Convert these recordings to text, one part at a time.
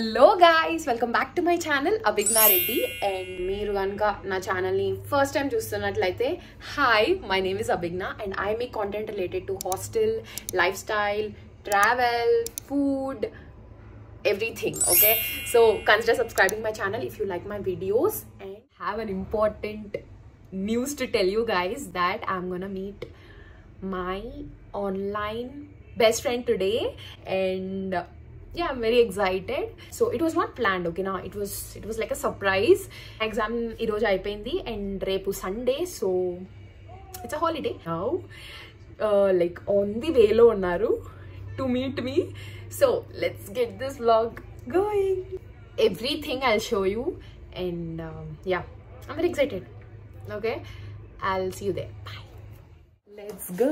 Hello guys, welcome back to my channel Abhigna Reddy and మీరు గనుక నా channel ని ఫస్ట్ టైం చూస్తున్నట్లయితే hi my name is Abhijna and I make content related to hostel life style travel food everything. Okay, so consider subscribing my channel if you like my videos and have an important news to tell you guys that I'm gonna meet my online best friend today and yeah, I'm very excited. So it was not planned, okay, now it was like a surprise. Exam ee roju ayipindi and repu Sunday, so it's a holiday now. Like on the way lo unnaru to meet me, so let's get this vlog going. Everything I'll show you and yeah, I'm very excited. Okay, I'll see you there. Bye. Let's go.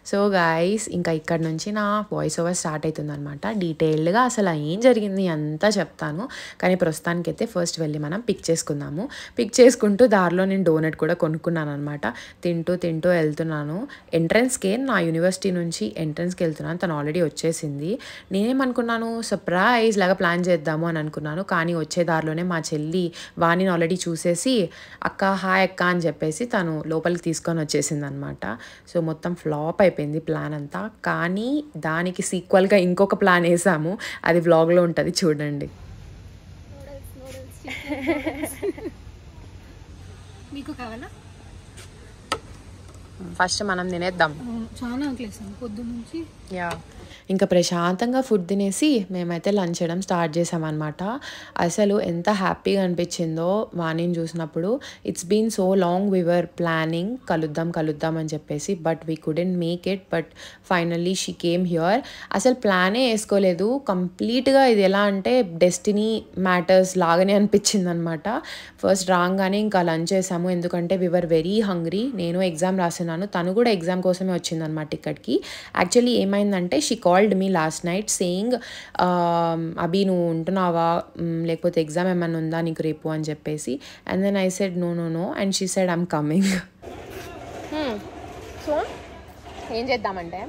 So guys ఇంకా ఇక్కడ నుంచి నా voice over start అవుతుందన్నమాట. డీటెయిల్డ్గా అసలు ఏం జరిగింది అంతా చెప్తాను, కానీ ప్రస్తుతానికైతే ఫస్ట్ వెళ్ళి మనం పిక్ చేసుకుందాము. పిక్ చేసుకుంటూ దారిలో నేను డోనట్ కూడా కొనుక్కున్నాను అనమాట. తింటూ వెళ్తున్నాను. ఎంట్రన్స్కే నా యూనివర్సిటీ నుంచి ఎంట్రన్స్కి వెళ్తున్నాను. తను ఆల్రెడీ వచ్చేసింది. నేనేమనుకున్నాను, సర్ప్రైజ్ లాగా ప్లాన్ చేద్దాము అని అనుకున్నాను, కానీ వచ్చే దారిలోనే మా చెల్లి వాణిని ఆల్రెడీ చూసేసి అక్క హాయ్ అక్క అని చెప్పేసి తను లోపలికి తీసుకొని వచ్చేసింది అనమాట. సో మొత్తం ఫ్లాప్ అయిపోయింది ప్లాన్ అంతా, కానీ దానికి సీక్వల్గా ఇంకొక ప్లాన్ వేసాము, అది వ్లాగ్లో ఉంటుంది చూడండి. మీకు కావాలా? ఫస్ట్ మనం తినేద్దాం. చాలా ఆకలేసాను పొద్దు నుంచి. యా, ఇంకా ప్రశాంతంగా ఫుడ్ తినేసి మేమైతే లంచ్ చేయడం స్టార్ట్ చేసామన్నమాట. అసలు ఎంత హ్యాపీగా అనిపించిందో వాణిని చూసినప్పుడు. It's been so long we were planning కలుద్దాం అని చెప్పేసి, but we couldn't make it, but finally she came here. అసలు ప్లానే వేసుకోలేదు కంప్లీట్గా. ఇది ఎలా అంటే డెస్టినీ మ్యాటర్స్ లాగానే అనిపించింది అనమాట. ఫస్ట్ రాగానే ఇంకా లంచ్ చేసాము, ఎందుకంటే వి వర్ వెరీ హంగ్రీ. నేను ఎగ్జామ్ రాస్తున్నాను, తను కూడా ఎగ్జామ్ కోసమే వచ్చిందనమాట ఇక్కడికి. యాక్చువల్లీ ఏమైందంటే she called me last night saying Abhi నువ్వు ఉంటున్నావా, లేకపోతే ఎగ్జామ్ ఏమన్నా ఉందా నీకు రేపు అని చెప్పేసి. And then I said no and she said I'm coming. So ఏం చేద్దామంటే,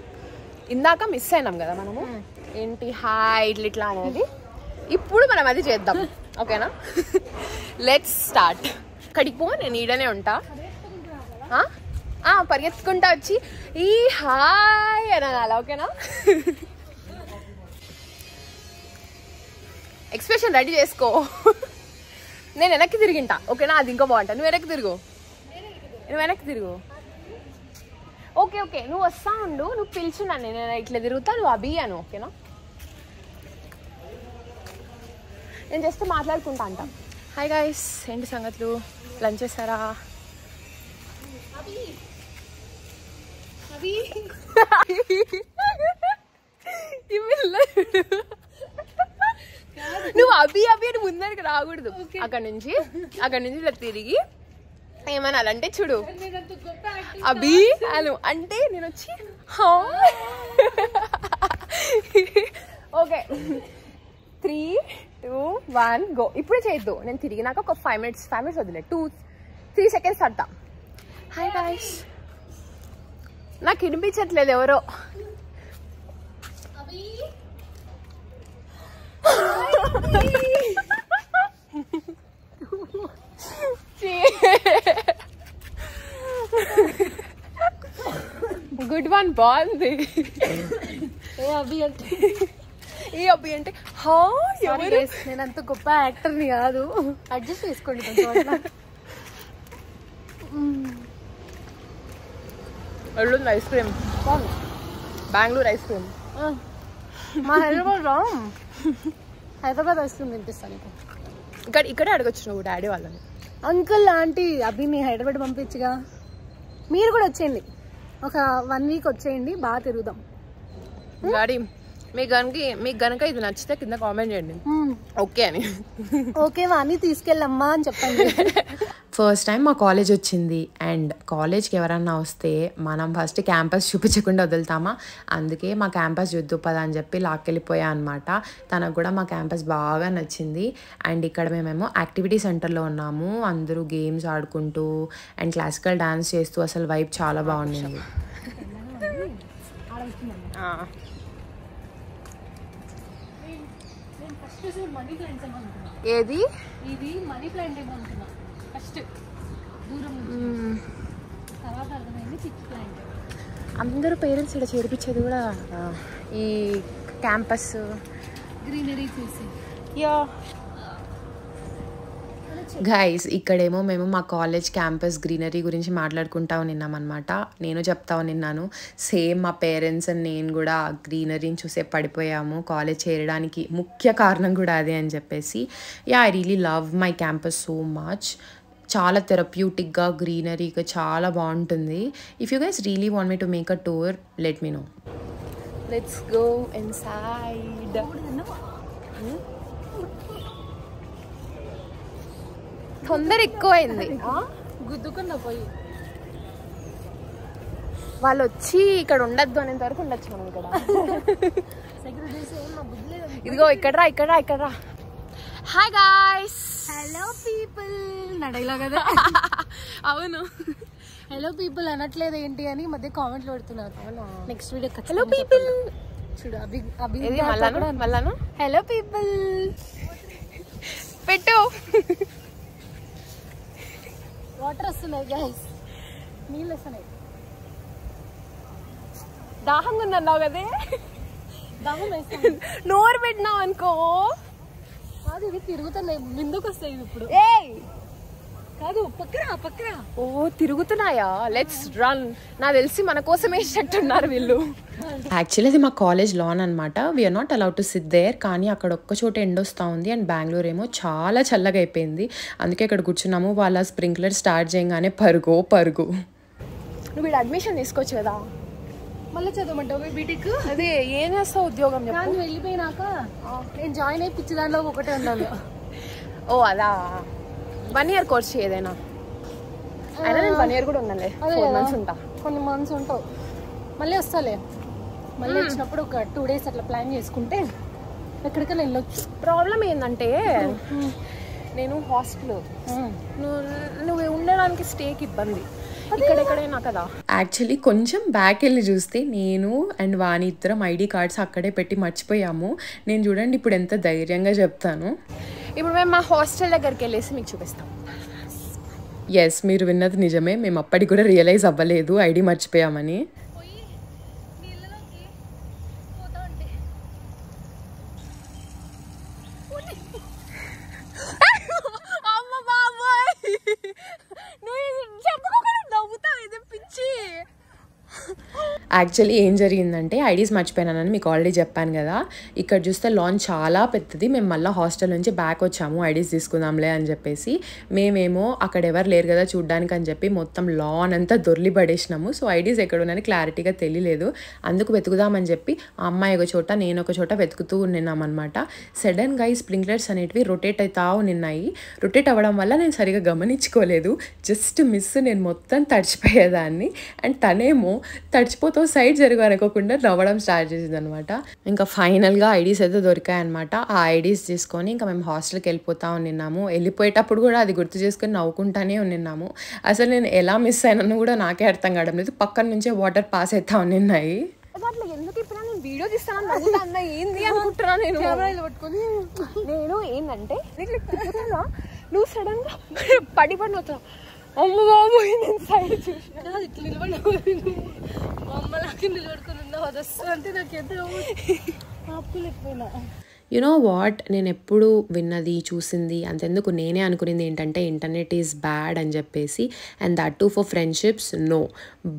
ఇందాక మిస్ అయినాం కదా మనము, ఏంటి హాయ్ ఇట్లా అనేది, ఇప్పుడు మనం అది చేద్దాం. ఓకేనా, లెట్స్ స్టార్ట్. కడికి పో, నేను ఈడనే ఉంటా. పరిగెత్తుకుంటా వచ్చి ఈ హాయ్ అని అలా. ఓకేనా, ఎక్స్ప్రెషన్ రెడీ చేసుకో. నేను వెనక్కి తిరిగింటా. ఓకేనా, అది ఇంకా బాగుంటా. నువ్వు వెనక్కి తిరుగు. ఓకే నువ్వు వస్తా ఉండు, నువ్వు పిలిచినా నేను ఇట్లా తిరుగుతా, నువ్వు అభి అను. ఓకేనా, నేను జస్ట్ మాట్లాడుకుంటా అంట. హాయ్ గాయ్స్, ఏంటి సంగతులు, లంచ్ చేస్తారా? నువ్వు అభి అని ముందరికి రాకూడదు. అక్కడ నుంచి ఇలా తిరిగి ఏమనాలంటే చూడు, అభి అను అంటే నేను వచ్చి ఓకే 3, 2, 1 గో. ఇప్పుడే చేయొద్దు, నేను తిరిగినాక ఒక 5 minutes వదిలే, 2-3 seconds అడతా. హాయ్ గాయ్స్, నాకు వినిపించట్లేదు ఎవరో. గుడ్ వన్, బాగుంది. ఏ అభి అంటే నేను అంత గొప్ప యాక్టర్ని కాదు, అడ్జస్ట్ చేసుకోండి కొంచెం. ఎల్లుంది ice cream, Bengaluru ice cream. మా హైదరాబాద్ ఐస్ క్రీమ్ తినిపిస్తాను. ఇక్కడే అడగొచ్చు నువ్వు డాడీ వాళ్ళని. అంకుల్ ఆంటీ అభిని హైదరాబాద్ పంపించగా, మీరు కూడా వచ్చేయండి, ఒక 1 week వచ్చేయండి, బాగా తిరుగుదాం. డాడీ మీకు గనక ఇది నచ్చితే కింద కామెంట్ చేయండి ఓకే అని. ఓకే వాణి తీసుకెళ్ళమ్మా అని చెప్పండి. ఫస్ట్ టైం మా కాలేజ్ వచ్చింది, అండ్ కాలేజ్కి ఎవరన్నా వస్తే మనం ఫస్ట్ క్యాంపస్ చూపించకుండా వదులుతామా, అందుకే మా క్యాంపస్ చూద్దు పదా అని చెప్పి లాక్కెళ్ళిపోయా అనమాట. తనకు కూడా మా క్యాంపస్ బాగా నచ్చింది. అండ్ ఇక్కడ మేమేమో యాక్టివిటీ సెంటర్లో ఉన్నాము, అందరూ గేమ్స్ ఆడుకుంటూ అండ్ క్లాసికల్ డాన్స్ చేస్తూ అసలు వైబ్ చాలా బాగుండింది. మనీ ప్లాంట్స్ ఏమో అనుకున్నా. ఏది ఇది మనీ ప్లాంట్ ఏమో అనుకున్నా ఫస్ట్ దూరం తర్వాత అర్థమైంది పిచ్ ప్లాంట్. అందరూ పేరెంట్స్ ఇక్కడ చేర్పించేది కూడా ఈ క్యాంపస్ గ్రీనరీ చూసి. యా గైస్, ఇక్కడేమో మేము మా కాలేజ్ క్యాంపస్ గ్రీనరీ గురించి మాట్లాడుకుంటా ఉన్నామన్నమాట. నేను చెప్తా ఉన్నాను, సేమ్ మా పేరెంట్స్ అండ్ నేను కూడా గ్రీనరీని చూసే పడిపోయాము. కాలేజ్ చేరడానికి ముఖ్య కారణం కూడా అదే అని చెప్పేసి. Yeah, I really love my campus so much. చాలా థెరప్యూటిక్గా గ్రీనరీగా చాలా బాగుంటుంది. If you guys really want me to make a tour, let me know. Let's go inside. తొందర ఎక్కువైంది, గుద్దుకున్నా పోయి. వాళ్ళు వచ్చి ఇక్కడ ఉండద్దు అనేంత వరకు ఉండొచ్చు మనం ఇక్కడ. ఇదిగో ఇక్కడరా ఇక్కడరా ఇక్కడరా. హాయ్ గాయ్స్, హలో పీపుల్ నడైలా కదా. అవును, హలో పీపుల్ అనట్లేదు ఏంటి అని మధ్య కామెంట్లు పెడుతున్నారు. నెక్స్ట్ వీడియో హలో పీపుల్ చూడు. మళ్ళాను హలో పీపుల్ పెట్టు. వాటర్ వస్తున్నాయి గైస్, నీళ్ళు వస్తున్నాయి. దాహంగా ఉందన్నావు కదే, దాహం వేస్తాను. నోరు పెట్టినావు అనుకో. కాదు ఇది తిరుగుతున్నాయి, ముందుకు వస్తాయి ఇప్పుడు. కాదు పక్కరా. ఓ తిరుగుతున్నాయా? Let's run. నాకు తెలిసి మన కోసమే చెట్టున్నారు వీళ్ళు. యాక్చువల్లీ అది మా కాలేజ్ లాన్ అనమాట. We are not allowed to sit there. కానీ అక్కడ ఒక్క చోట ఎండొస్తూ ఉంది అండ్ బెంగళూరు ఏమో చాలా చల్లగా అయిపోయింది. అందుకే ఇక్కడ కూర్చున్నాము. వాళ్ళ స్ప్రింక్లర్ స్టార్ట్ చేయగానే పరుగు. నువ్వు వీడు అడ్మిషన్ తీసుకోవచ్చు కదా, మళ్ళీ చదవమంటావు బీటెక్? అదే ఏం చేస్తావు ఉద్యోగం? కానీ వెళ్ళిపోయినాక నేను జాయిన్ అయ్యి పిచ్చి దాంట్లో ఒకటే ఉన్నాను. ఓ అదా, 1 year కోర్స్ ఏదైనా అయినా నేను 1 year కూడా ఉన్నాలే. 4 months ఉంటా. కొన్ని మంత్స్ ఉంటావు, మళ్ళీ వస్తాలే. మళ్ళీ వచ్చినప్పుడు ఒక 2 days అట్లా ప్లాన్ చేసుకుంటే ఎక్కడికైనా వెళ్ళొచ్చు. ప్రాబ్లం ఏంటంటే నేను హాస్టల్, నువ్వు ఉండడానికి స్టేకి ఇబ్బంది ఇక్కడెక్కడైనా కదా. యాక్చువల్లీ కొంచెం బ్యాక్ వెళ్ళి చూస్తే నేను అండ్ వాణి ఇద్దరం ఐడి కార్డ్స్ అక్కడే పెట్టి మర్చిపోయాము. నేను చూడండి ఇప్పుడు ఎంత ధైర్యంగా చెప్తాను. ఇప్పుడు మేము మా హాస్టల్ దగ్గరికి వెళ్ళేసి మీకు చూపిస్తాం. ఎస్, మీరు విన్నది నిజమే. మేము అప్పటికి కూడా రియలైజ్ అవ్వలేదు ఐడి మర్చిపోయామని. యాక్చువల్లీ ఏం జరిగిందంటే ఐడీస్ మర్చిపోయినానని మీకు ఆల్రెడీ చెప్పాను కదా. ఇక్కడ చూస్తే లాన్ చాలా పెద్దది. మేము మళ్ళీ హాస్టల్ నుంచి బ్యాక్ వచ్చాము ఐడీస్ తీసుకుందాంలే అని చెప్పేసి. మేమేమో అక్కడ ఎవరు లేరు కదా చూడ్డానికి అని చెప్పి మొత్తం లాన్ అంతా దొర్లి పడేసినాము. సో ఐడీస్ ఎక్కడ ఉన్నాయని క్లారిటీగా తెలియలేదు. అందుకు వెతుకుదామని చెప్పి ఆ అమ్మాయి ఒక చోట నేను ఒక చోట వెతుకుతూ ఉన్నామన్నమాట. సడన్గా ఈ స్ప్రింక్లర్స్ అనేటివి రొటేట్ అవుతా ఉన్నాయి. రొటేట్ అవ్వడం వల్ల నేను సరిగా గమనించుకోలేదు. జస్ట్ మిస్, నేను మొత్తం తడిచిపోయేదాన్ని. అండ్ తనేమో తడిచిపోతూ సైడ్ జరగనుకోకుండా నవ్వడం స్టార్ట్ చేసింది అనమాట. ఇంకా ఫైనల్గా ఐడీస్ అయితే దొరికాయన్నమాట. ఆ ఐడీస్ తీసుకొని ఇంకా మేము హాస్టల్కి వెళ్ళిపోతా ఉన్నాము. వెళ్ళిపోయేటప్పుడు కూడా అది గుర్తు చేసుకొని నవ్వుకుంటానే ఉన్నాము. అసలు నేను ఎలా మిస్ అయినాను కూడా నాకే అర్థం కావడం లేదు. పక్కన నుంచే వాటర్ పాస్ అవుతా ఉన్నాయి. అట్లా ఎందుకు ఇప్పుడు నేను వీడియో తీస్తాను నవ్వుతా అన్న ఏంది అనుకుంటున్నా నేను ఏంటంటే తిప్పుతున్నా, నువ్వు సడన్ గా పడిపోతావు. అమ్మ బాబు నేను సైడ్ చూసినా ఇట్లా నిలబడి అమ్మలాగా నిలబడుకుని ఉన్నావు. అది వస్తుంది అంటే నాకు ఎంత ఆపులేకపోయినా. యు నో వాట్, నేను ఎప్పుడు విన్నది చూసింది అంతెందుకు నేనే అనుకునేది ఏంటంటే ఇంటర్నెట్ ఈజ్ బ్యాడ్ అని చెప్పేసి. And that too for friendships, no.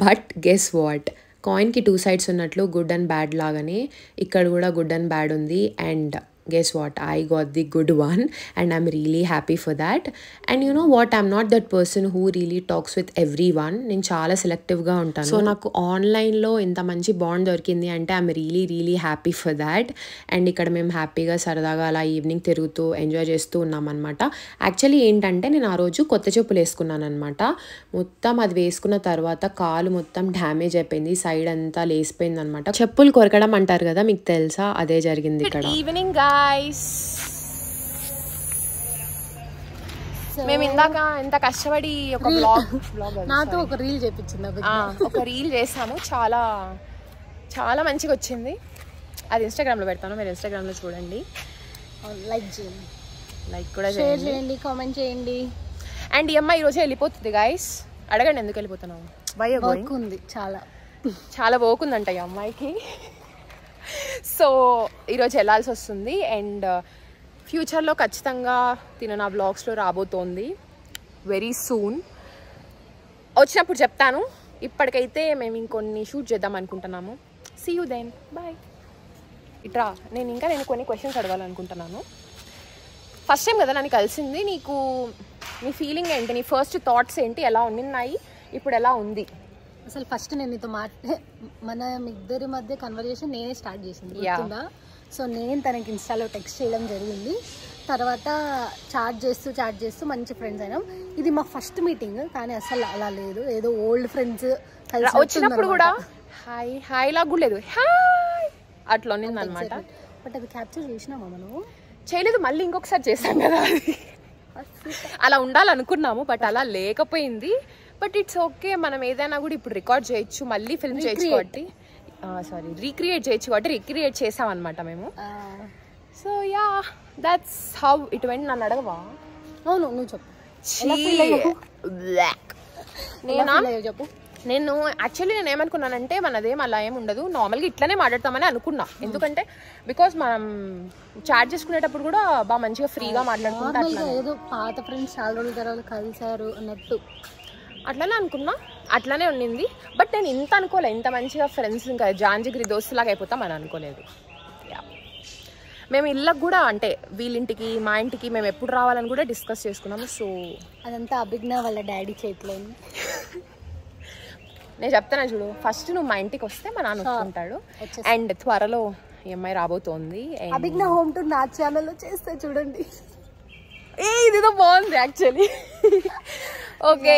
But guess what, కాయిన్కి 2 sides ఉన్నట్లు గుడ్ అండ్ బ్యాడ్ లాగానే ఇక్కడ కూడా గుడ్ అండ్ బ్యాడ్ ఉంది. And guess what, I got the good one and I'm really happy for that. And you know what, I'm not that person who really talks with everyone. నేను చాలా సెలెక్టివ్గా ఉంటాను. So నాకు ఆన్లైన్లో ఇంత మంచి bond దొరికింది అంటే I'm really happy for that. And ఇక్కడ మేము హ్యాపీగా సరదాగా అలా ఈవినింగ్ తిరుగుతూ ఎంజాయ్ చేస్తూ ఉన్నాం అనమాట. యాక్చువల్లీ ఏంటంటే నేను ఆ రోజు కొత్త చెప్పులు వేసుకున్నాను అనమాట. మొత్తం అది వేసుకున్న తర్వాత కాలు మొత్తం డ్యామేజ్ అయిపోయింది, సైడ్ అంతా లేసిపోయింది అనమాట. చెప్పులు కొరకడం అంటారు కదా, మీకు తెలుసా, అదే జరిగింది ఇక్కడ. ఈవినింగ్ మేము ఇందాక ఎంత కష్టపడి ఒక బ్లాగ్ నాతో ఒక రీల్ చేపించింది, ఒక రీల్ చేసాము. చాలా చాలా మంచిగా వచ్చింది. అది ఇన్స్టాగ్రామ్లో పెడతాను, మీరు ఇన్స్టాగ్రామ్లో చూడండి. లైక్ చేయండి, లైక్ కూడా షేర్ చేయండి, కామెంట్ చేయండి. అండ్ ఈ అమ్మాయి ఈరోజు వెళ్ళిపోతుంది గైస్. అడగండి ఎందుకు వెళ్ళిపోతున్నావు. వర్క్ ఉంది, చాలా వర్క్ ఉందంట ఈ అమ్మాయికి. సో ఈరోజు వెళ్ళాల్సి వస్తుంది. అండ్ ఫ్యూచర్లో ఖచ్చితంగా తిన నా బ్లాగ్స్లో రాబోతోంది వెరీ సూన్. వచ్చినప్పుడు చెప్తాను. ఇప్పటికైతే మేము ఇంకొన్ని షూట్ చేద్దాం అనుకుంటున్నాము. See you then, bye. ఇట్రా, నేను కొన్ని క్వశ్చన్స్ అడగాలనుకుంటున్నాను. ఫస్ట్ టైం కదా నన్ను కలిసింది. నీకు నీ ఫీలింగ్ ఏంటి, నీ ఫస్ట్ థాట్స్ ఏంటి, ఎలా ఉన్నాయి, ఇప్పుడు ఎలా ఉంది? అసలు ఫస్ట్ నేను నీతో మన ఇద్దరి మధ్య కన్వర్జేషన్ నేనే స్టార్ట్ చేసింది. సో నేను తనకి ఇన్స్టాలో టెక్స్ట్ చేయడం జరిగింది. తర్వాత చాట్ చేస్తూ మంచి ఫ్రెండ్స్ అయినాం. ఇది మా ఫస్ట్ మీటింగ్, కానీ అసలు అలా లేదు. ఏదో ఓల్డ్ ఫ్రెండ్స్ వచ్చినప్పుడు కూడా హాయ్ లాగా కూడా లేదు, హాయ్ అట్లా ఉన్నింది అనమాట. బట్ అది క్యాప్చర్ చేసినామా మనం? చేయలేదు, మళ్ళీ ఇంకొకసారి చేసాం కదా. అలా ఉండాలనుకున్నాము బట్ అలా లేకపోయింది. బట్ ఇట్స్ ఓకే, మనం ఏదైనా కూడా ఇప్పుడు రికార్డ్ చేయొచ్చు, మళ్ళీ ఫిల్మ్ చేయొచ్చు కాబట్టి రీక్రియేట్ చేయొచ్చు కాబట్టి రీక్రియేట్ చేసాం అనమాట మేము. So yeah, that's how it went. నన్ను అడగవా? అవును, నువ్వు చెప్పు. చెప్పు. నేను యాక్చువల్లీ నేను ఏమనుకున్నానంటే మనదేం అలా ఏమి ఉండదు, నార్మల్గా ఇట్లానే మాట్లాడతామని అనుకున్నా. ఎందుకంటే బికాస్ మనం చాట్ చేసుకునేటప్పుడు కూడా బాగా మంచిగా ఫ్రీగా మాట్లాడుకుంటాం. ఏదో పాత ఫ్రెండ్స్ చాలా రోజుల తర్వాత కలిసారు అన్నట్టు అట్లనే అనుకున్నా, అట్లనే ఉండింది. బట్ నేను ఇంత అనుకోలేదు, ఇంత మంచిగా ఫ్రెండ్స్ ఇంకా జాంజిగిరి దోస్తులాగా అయిపోతాం అని అనుకోలేదు. మేము ఇళ్ళకి కూడా అంటే వీళ్ళింటికి మా ఇంటికి మేము ఎప్పుడు రావాలని కూడా డిస్కస్ చేసుకున్నాము. సో అదంతా అభిజ్ఞా వాళ్ళ డాడీ చేతిలో. నేను చెప్తాను చూడు, ఫస్ట్ నువ్వు మా ఇంటికి వస్తే మా నాన్న ఒప్పుకుంటాడు. అండ్ త్వరలో ఈ అమ్మాయి రాబోతోంది. అభిజ్ఞా హోమ్ టూర్ నా ఛానల్లో చేస్తే చూడండి. ఇదిదో బాగుంది యాక్చువల్లీ. ఓకే,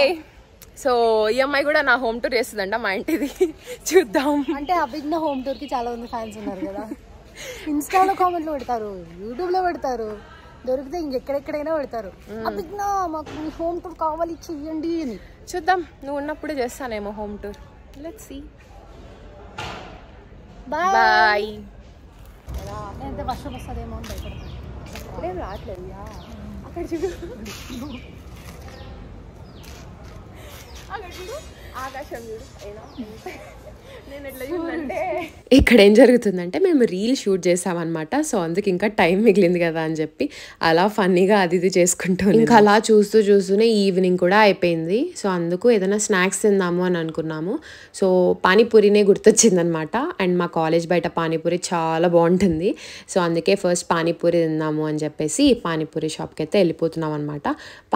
సో ఈ అమ్మాయి కూడా నా హోమ్ టూర్ చేస్తుందంట మా ఇంటిది. చూద్దాం. అంటే అభిజ్ఞా హోమ్ టూర్ కి చాలా మంది ఫ్యాన్స్ ఉన్నారు కదా. ఇన్స్టాలో కామెంట్లు పెడతారు, యూట్యూబ్ లో పెడతారు, దొరికితే ఇంకెక్కడెక్కడైనా పెడతారు. అభిజ్ఞా మాకు మీ హోమ్ టూర్ కావాలి, చెయ్యండి అని. చూద్దాం, నువ్వు ఉన్నప్పుడే చేస్తానేమో home tour. Let's see. Bye. ఎంత వర్షం వస్తుందేమో అని భయపడతాను. రావట్లేదు అక్కడ చూడు, ఆకాశం చూడు. నేను ఎట్లా చూడంటే ఇక్కడ ఏం జరుగుతుందంటే మేము రీల్ షూట్ చేసామన్నమాట. సో అందుకు ఇంకా టైం మిగిలింది కదా అని చెప్పి అలా ఫన్నీగా అది ఇది చేసుకుంటూ ఇంకా అలా చూస్తూనే ఈవినింగ్ కూడా అయిపోయింది. సో అందుకు ఏదైనా స్నాక్స్ తిందాము అని అనుకున్నాము. సో పానీపూరినే గుర్తొచ్చిందనమాట. అండ్ మా కాలేజ్ బయట పానీపూరి చాలా బాగుంటుంది. సో అందుకే ఫస్ట్ పానీపూరి తిందాము అని చెప్పేసి పానీపూరి షాప్కి అయితే వెళ్ళిపోతున్నాం అనమాట.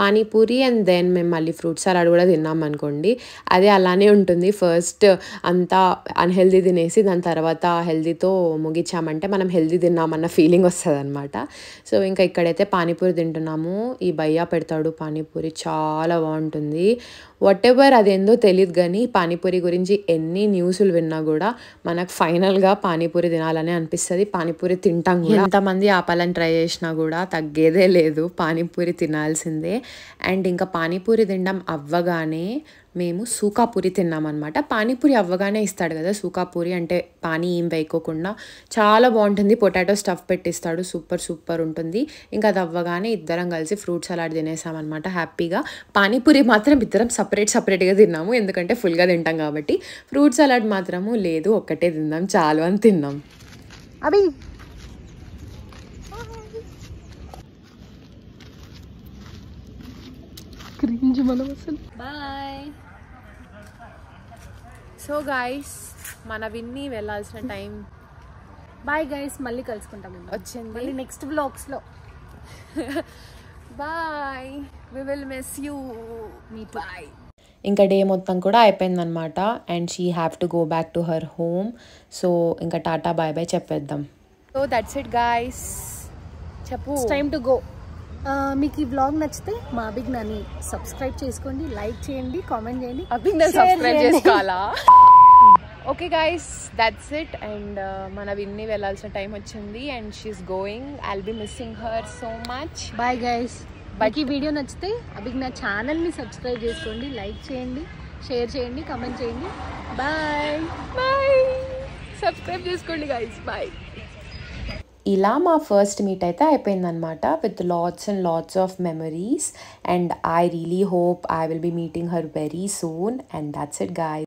పానీపూరి అండ్ దెన్ మేము మళ్ళీ ఫ్రూట్ సలాడ్ కూడా తిన్నాం అనుకోండి. అదే అలానే ఉంటుంది. ఫస్ట్ అంతా అన్హెల్దీ తినేసి దాని తర్వాత హెల్దీతో ముగించామంటే మనం హెల్దీ తిన్నామన్న ఫీలింగ్ వస్తుంది అనమాట. సో ఇంకా ఇక్కడైతే పానీపూరి తింటున్నాము. ఈ భయ్యా పెడతాడు పానీపూరి, చాలా బాగుంటుంది. వాట్ ఎవర్ అదేందో తెలియదు కానీ పానీపూరి గురించి ఎన్ని న్యూస్లు విన్నా కూడా మనకు ఫైనల్గా పానీపూరి తినాలని అనిపిస్తుంది. పానీపూరి తింటాం కూడా. ఎంతమంది ఆపాలని ట్రై చేసినా కూడా తగ్గేదే లేదు, పానీపూరి తినాల్సిందే. అండ్ ఇంకా పానీపూరి తినడం అవ్వగానే మేము సూకాపూరి తిన్నామన్నమాట. పానీపూరి అవ్వగానే ఇస్తాడు కదా సూకాపూరి, అంటే పానీ ఏం వేయకోకుండా చాలా బాగుంటుంది. పొటాటో స్టఫ్ పెట్టిస్తాడు, సూపర్ ఉంటుంది. ఇంకా అది అవ్వగానే ఇద్దరం కలిసి ఫ్రూట్ సలాడ్ తినేసామన్నమాట హ్యాపీగా. పానీపూరి మాత్రం ఇద్దరం సపరేట్గా తిన్నాము, ఎందుకంటే ఫుల్గా తింటాం కాబట్టి. ఫ్రూట్ సలాడ్ మాత్రము లేదు, ఒక్కటే తిందాం చాలు అని తిన్నాం. అభి బాయ్. సో గైస్, మన విన్ని వెళ్ళాల్సిన టైం. బాయ్ గైస్, మళ్ళీ కలుసుకుంటాం వచ్చింది మళ్ళీ నెక్స్ట్ వ్లాగ్స్ లో. Bye, we will miss you. మీ బాయ్. ఇంకా డే మొత్తం కూడా అయిపోయిందనమాట. And she have to go back to her home. So ఇంకా టాటా బాయ్ బాయ్ చెప్పేద్దాం. So that's it guys. చెప్పు, టైమ్ టు గో. మీకు ఈ వ్లాగ్ నచ్చితే మా అభిజ్ఞాని సబ్స్క్రైబ్ చేసుకోండి, లైక్ చేయండి, కామెంట్ చేయండి. అభిజ్ఞా సబ్స్క్రైబ్ చేసుకోవాలా? Okay guys, that's it. And మన విన్ని వెళ్ళాల్సిన టైం వచ్చింది and she's going. I will be missing her so much. Bye guys. But ఈ వీడియో నచ్చితే అభిజ్ఞా ఛానల్ని సబ్స్క్రైబ్ చేసుకోండి, లైక్ చేయండి, షేర్ చేయండి, కామెంట్ చేయండి. బాయ్. సబ్స్క్రైబ్ చేసుకోండి గైస్. బాయ్. ఇలా మా ఫస్ట్ మీట్ అయితే అయిపోయిందనమాట with lots and lots of memories. And I really hope I will be meeting her very soon. And that's it guys.